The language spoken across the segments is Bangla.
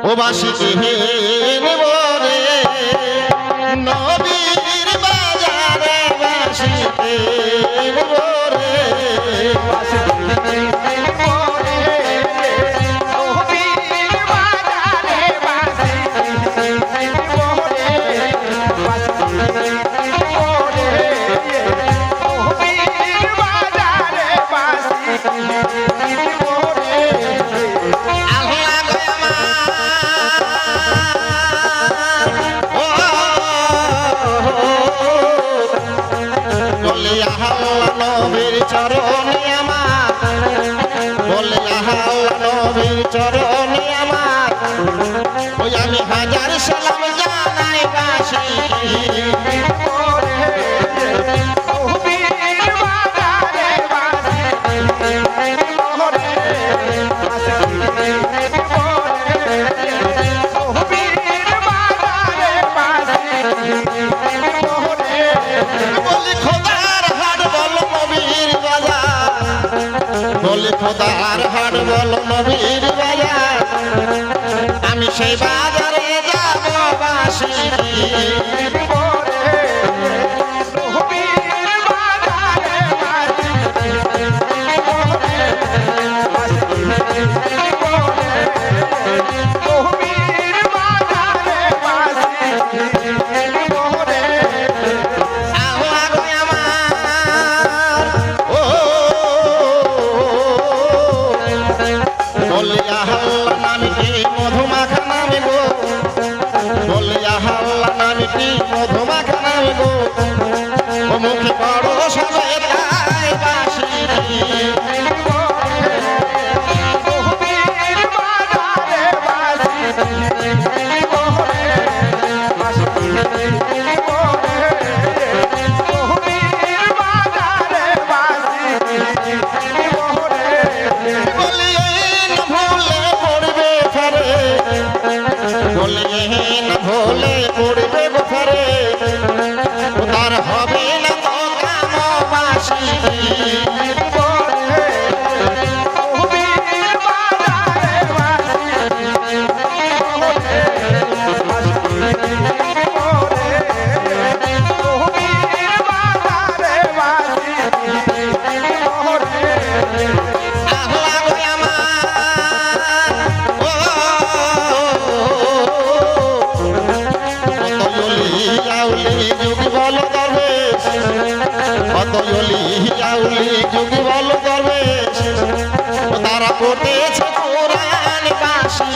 ও বাসিকে নেব রে নবীর বাজারে বাসিকে নেব রে নবীর চরণে আমার বলে নবীর চরণে আমার ওই আমি হাজার সালাম জানাই বাসি খোদার হাট বল নবীর বাজার আমি সেই বাজারে যাব বাসি মধুমাখা নামে গো ও মুখে পড়ো সবাই তাই বাসি ভোলে পড়বে বোখারে তার হবে না তো কামবাসী যুগি বল করবে তারা পড়েছে কোরআন বাসি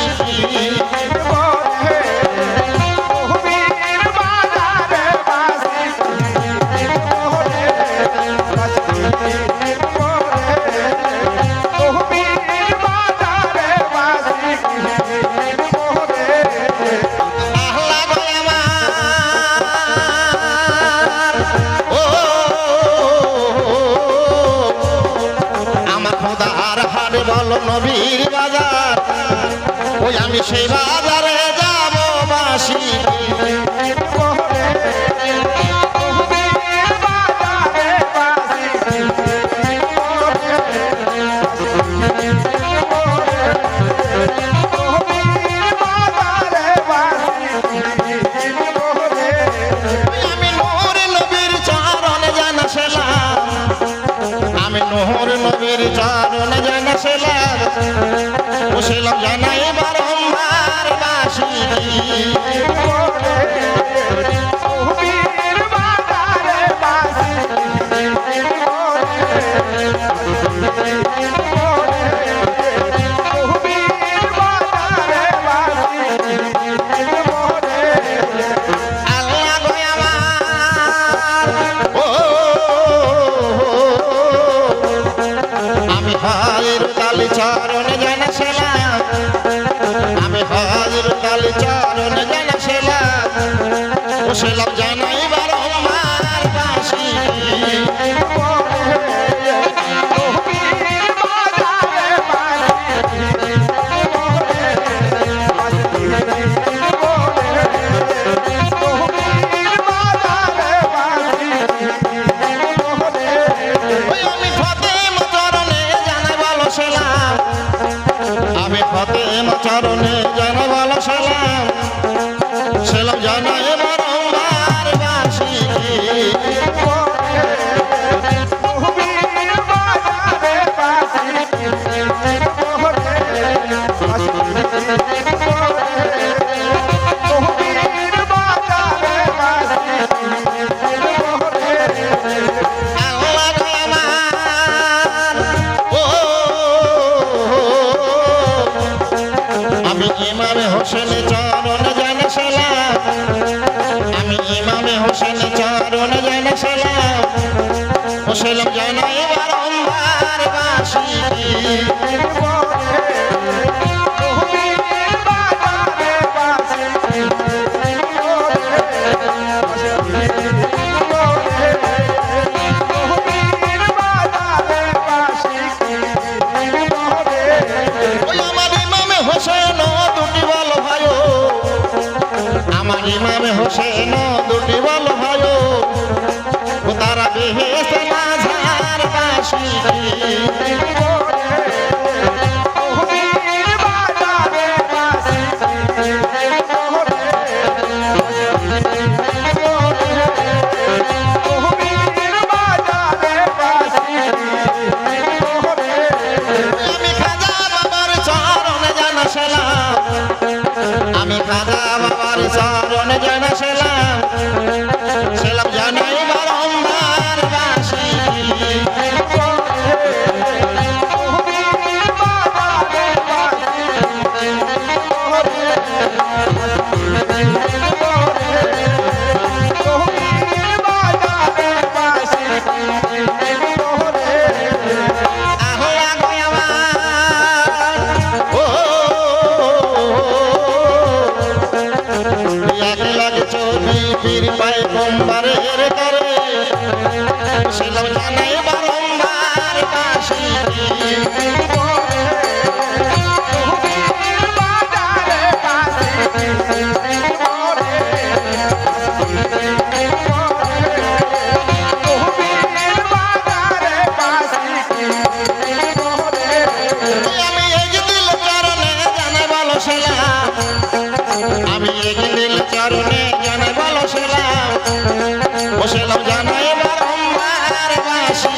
বলো নবীর বাজার ওই আমি সেই বাজারে যাব বাসি আমি নোর নবীর চরণে জানাছিলাম আমি নোর নবীর চরণে জানাছিলাম বসেলাম জানাই বারম্বার বাসি চরণে জানাছিলাম আমি হাজির কালী চরণে জানাছিলাম বসেলাম জানাই বারম্বার বাসি আমি ফাতেমা চরণে জানাবালা ইমামে হোসেন চরণ জানা সালাম আমি ইমামে হোসেন চরণ জানা সালাম মুসলম জানাই বারংবার বাসি ইমামে হোসেন দুটি বল ভাই তারা বেহেশতে মাঝার বাসি আমি খাজা বাবার চরণে জানা সালাম আমি খাজা বাবার চরণে জানা সালাম সালাম জানাই বারংবার বাসি পীর পয়গম্বরের তরে সালাম জানাই বারংবার বাসি আমি একদিল চরণে জানাই বলো সালাম আমি একদিল চরণে জানাই বলো সালাম মুসলম জানাই বারংবার বাসি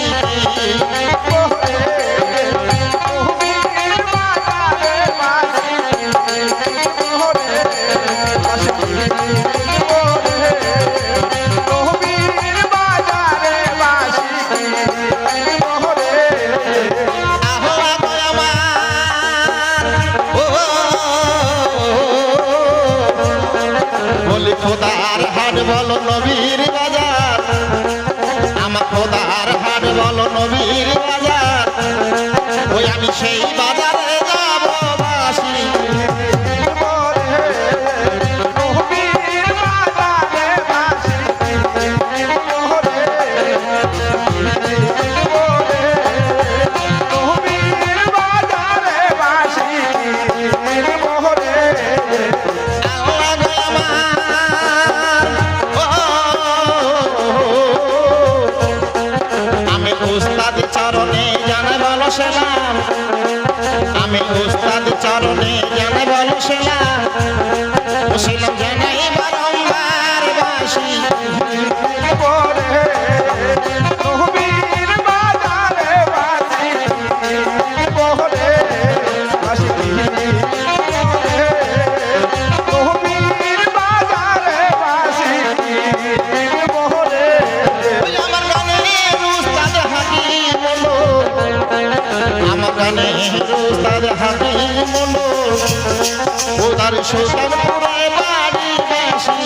খোদার হাট বলো নবীর বাজার আমার খোদার হাট বলো নবীর বাজার ওই আমি সেই বাজারে যাব বাসি উস্তাদ চরণে জানা বলো সালাম আমি উস্তাদ চরণে জানা বলো সালাম মুসলম জানাই বারংবার বাসি উস্তাদ হাকিম মন্ডল ওদার সুলতানপুরে বাড়ি বাসি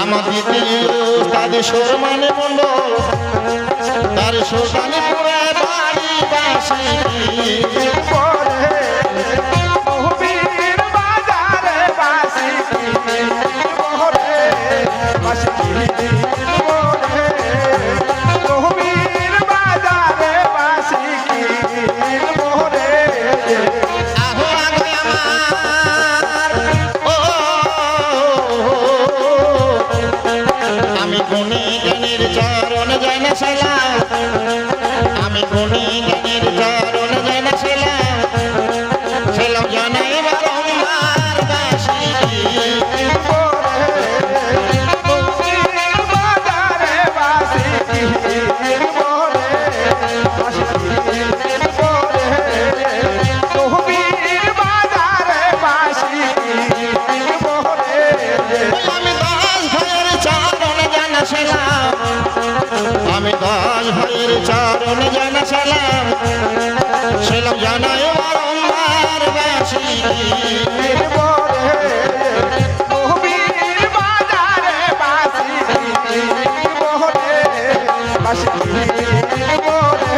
আমার দ্বিতীয় উস্তাদ সুরমানে মন্ডল তার সুলতানপুরে বাড়ি বাসি আমি গুণী জ্ঞানীর চরণ জানা সালাম আমি গুণী জ্ঞানীর চরণ জানা সালাম সালাম জানাই বারংবার বাসি বাজারে বাসি চরণ জানা সালাম সেলাম জানাই বারংবার বাসি নবীর বাজারে বাসি বলে বাসি বলে